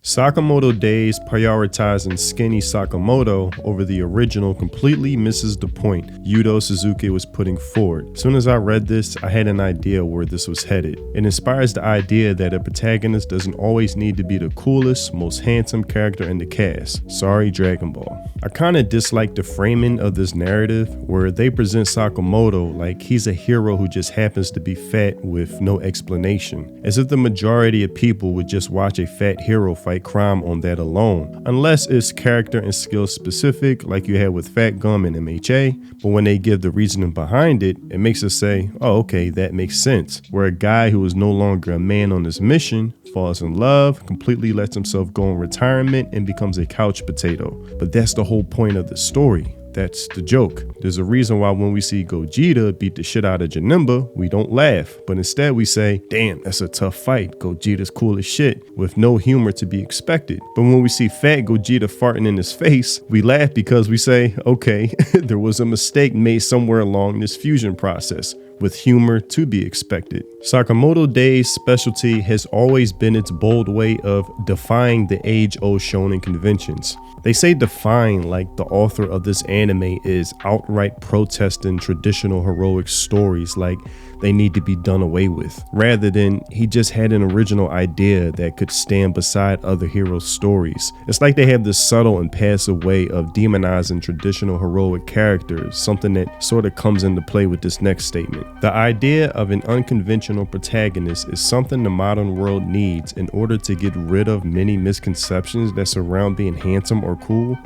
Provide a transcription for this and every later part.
Sakamoto Days prioritizing skinny Sakamoto over the original completely misses the point Yudo Suzuki was putting forward. As soon as I read this, I had an idea where this was headed. It inspires the idea that a protagonist doesn't always need to be the coolest, most handsome character in the cast. Sorry, Dragon Ball. I kinda dislike the framing of this narrative where they present Sakamoto like he's a hero who just happens to be fat with no explanation, as if the majority of people would just watch a fat hero fight crime on that alone, unless it's character and skill specific like you had with Fat Gum and MHA. But when they give the reasoning behind it, it makes us say, oh okay, that makes sense, where a guy who is no longer a man on his mission falls in love, completely lets himself go in retirement, and becomes a couch potato. But that's the whole point of the story. That's the joke. There's a reason why when we see Gogeta beat the shit out of Janemba, we don't laugh, but instead we say, damn, that's a tough fight. Gogeta's cool as shit, with no humor to be expected. But when we see fat Gogeta farting in his face, we laugh because we say, okay, there was a mistake made somewhere along this fusion process, with humor to be expected. Sakamoto Days' specialty has always been its bold way of defying the age-old shonen conventions. They say defying like the author of this anime is outright protesting traditional heroic stories like they need to be done away with, rather than he just had an original idea that could stand beside other heroes' stories. It's like they have this subtle and passive way of demonizing traditional heroic characters, something that sort of comes into play with this next statement. The idea of an unconventional protagonist is something the modern world needs in order to get rid of many misconceptions that surround being handsome or cool.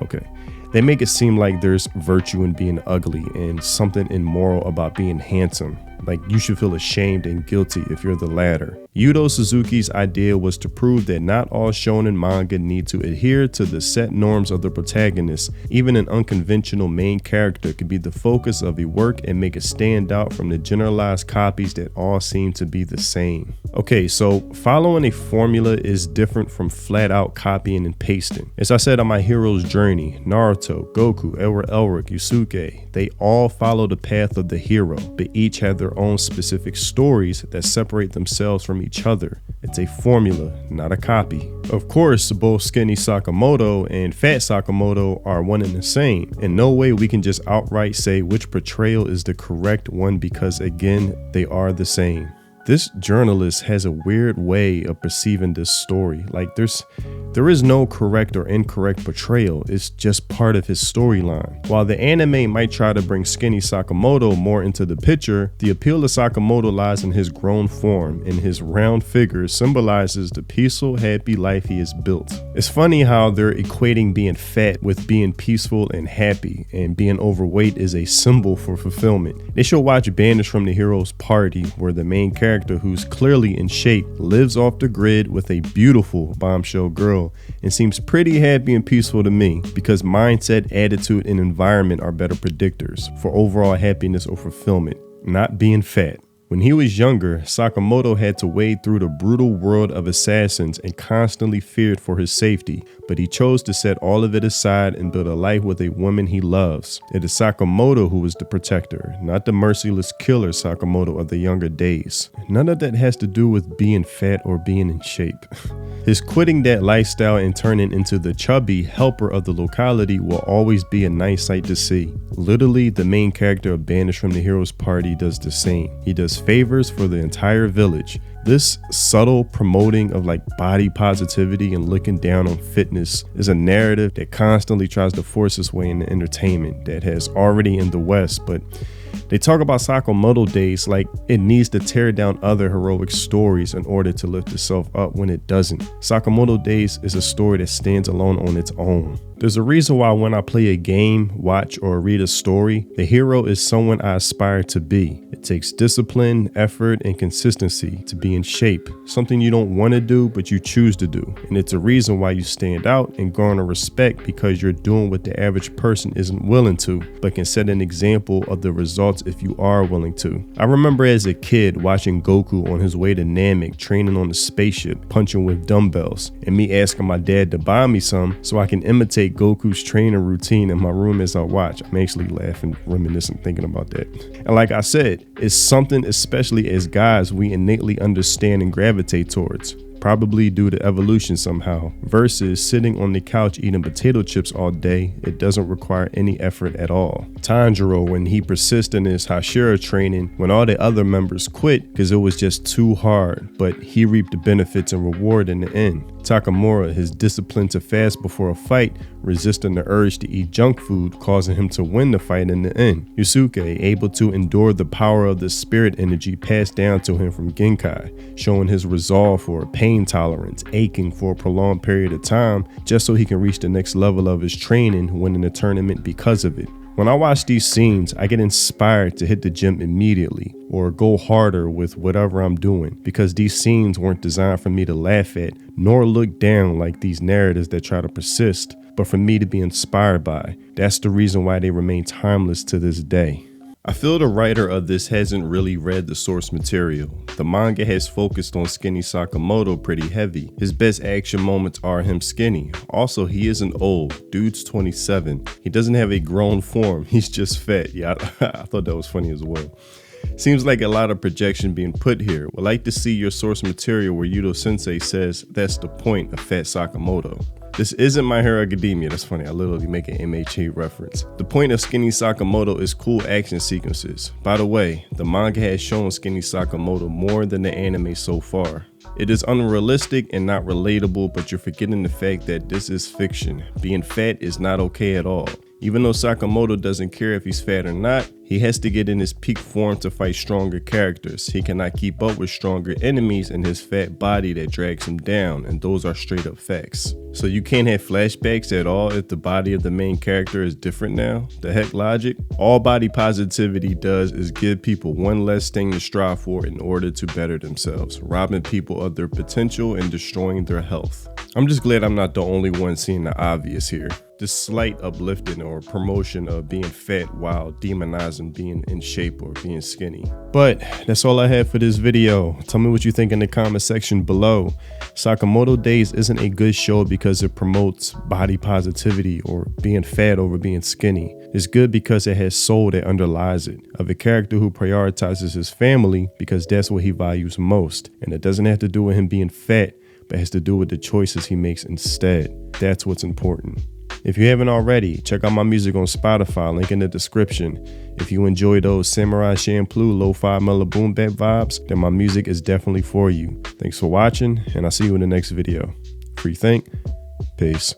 Okay. They make it seem like there's virtue in being ugly and something immoral about being handsome. Like you should feel ashamed and guilty if you're the latter. Yudo Suzuki's idea was to prove that not all shonen manga need to adhere to the set norms of the protagonist. Even an unconventional main character could be the focus of a work and make it stand out from the generalized copies that all seem to be the same. Okay, so following a formula is different from flat out copying and pasting. As I said on my hero's journey, Naruto, Goku, Edward Elric, Yusuke, they all follow the path of the hero, but each have their own specific stories that separate themselves from each other. It's a formula, not a copy. Of course, both skinny Sakamoto and fat Sakamoto are one and the same. In no way we can just outright say which portrayal is the correct one because again, they are the same. This journalist has a weird way of perceiving this story. Like there is no correct or incorrect portrayal. It's just part of his storyline. While the anime might try to bring skinny Sakamoto more into the picture, the appeal to Sakamoto lies in his grown form, and his round figure symbolizes the peaceful, happy life he has built. It's funny how they're equating being fat with being peaceful and happy, and being overweight is a symbol for fulfillment. They should watch Banished from the Hero's Party, where the main character, who's clearly in shape, lives off the grid with a beautiful bombshell girl and seems pretty happy and peaceful to me, because mindset, attitude, and environment are better predictors for overall happiness or fulfillment, not being fat. When he was younger, Sakamoto had to wade through the brutal world of assassins and constantly feared for his safety, but he chose to set all of it aside and build a life with a woman he loves. It is Sakamoto who is the protector, not the merciless killer Sakamoto of the younger days. None of that has to do with being fat or being in shape. His quitting that lifestyle and turning into the chubby helper of the locality will always be a nice sight to see. Literally, the main character of Banished from the Hero's Party does the same. He does favors for the entire village. This subtle promoting of like body positivity and looking down on fitness is a narrative that constantly tries to force its way into entertainment that has already in the West, but they talk about Sakamoto Days like it needs to tear down other heroic stories in order to lift itself up when it doesn't. Sakamoto Days is a story that stands alone on its own. There's a reason why when I play a game, watch, or read a story, the hero is someone I aspire to be. It takes discipline, effort, and consistency to be in shape, something you don't want to do but you choose to do. And it's a reason why you stand out and garner respect, because you're doing what the average person isn't willing to, but can set an example of the results if you are willing to. I remember as a kid watching Goku on his way to Namek training on the spaceship, punching with dumbbells, and me asking my dad to buy me some so I can imitate Goku's training routine in my room as I watch. I'm actually laughing, reminiscing, thinking about that. And like I said, it's something, especially as guys, we innately understand and gravitate towards. probably due to evolution somehow, versus sitting on the couch eating potato chips all day. It doesn't require any effort at all. Tanjiro, when he persists in his Hashira training when all the other members quit because it was just too hard, but he reaped the benefits and reward in the end. Takamura, his discipline to fast before a fight, resisting the urge to eat junk food, causing him to win the fight in the end. Yusuke, able to endure the power of the spirit energy passed down to him from Genkai, showing his resolve for pain tolerance, aching for a prolonged period of time just so he can reach the next level of his training, winning a tournament because of it. When I watch these scenes, I get inspired to hit the gym immediately or go harder with whatever I'm doing, because these scenes weren't designed for me to laugh at nor look down like these narratives that try to persist, but for me to be inspired by. That's the reason why they remain timeless to this day. I feel the writer of this hasn't really read the source material. The manga has focused on skinny Sakamoto pretty heavy. His best action moments are him skinny. Also, he isn't old. Dude's 27. He doesn't have a grown form. He's just fat. Yeah, I thought that was funny as well. Seems like a lot of projection being put here. Would like to see your source material where Yudo Sensei says that's the point of Fat Sakamoto. This isn't My Hero Academia. That's funny, I literally make an MHA reference. The point of Skinny Sakamoto is cool action sequences. By the way, the manga has shown Skinny Sakamoto more than the anime so far. It is unrealistic and not relatable, but you're forgetting the fact that this is fiction. Being fat is not okay at all. Even though Sakamoto doesn't care if he's fat or not, he has to get in his peak form to fight stronger characters. He cannot keep up with stronger enemies in his fat body that drags him down, and those are straight up facts. So you can't have flashbacks at all if the body of the main character is different now? The heck logic? All body positivity does is give people one less thing to strive for in order to better themselves, robbing people of their potential and destroying their health. I'm just glad I'm not the only one seeing the obvious here. This slight uplifting or promotion of being fat while demonizing being in shape or being skinny. But that's all I have for this video. Tell me what you think in the comment section below. Sakamoto Days isn't a good show because it promotes body positivity or being fat over being skinny. It's good because it has soul that underlies it, of a character who prioritizes his family because that's what he values most. And it doesn't have to do with him being fat, but has to do with the choices he makes instead. That's what's important. If you haven't already, check out my music on Spotify, link in the description. If you enjoy those Samurai Champloo lo-fi mellow boom bap vibes, then my music is definitely for you. Thanks for watching, and I'll see you in the next video. Free think, peace.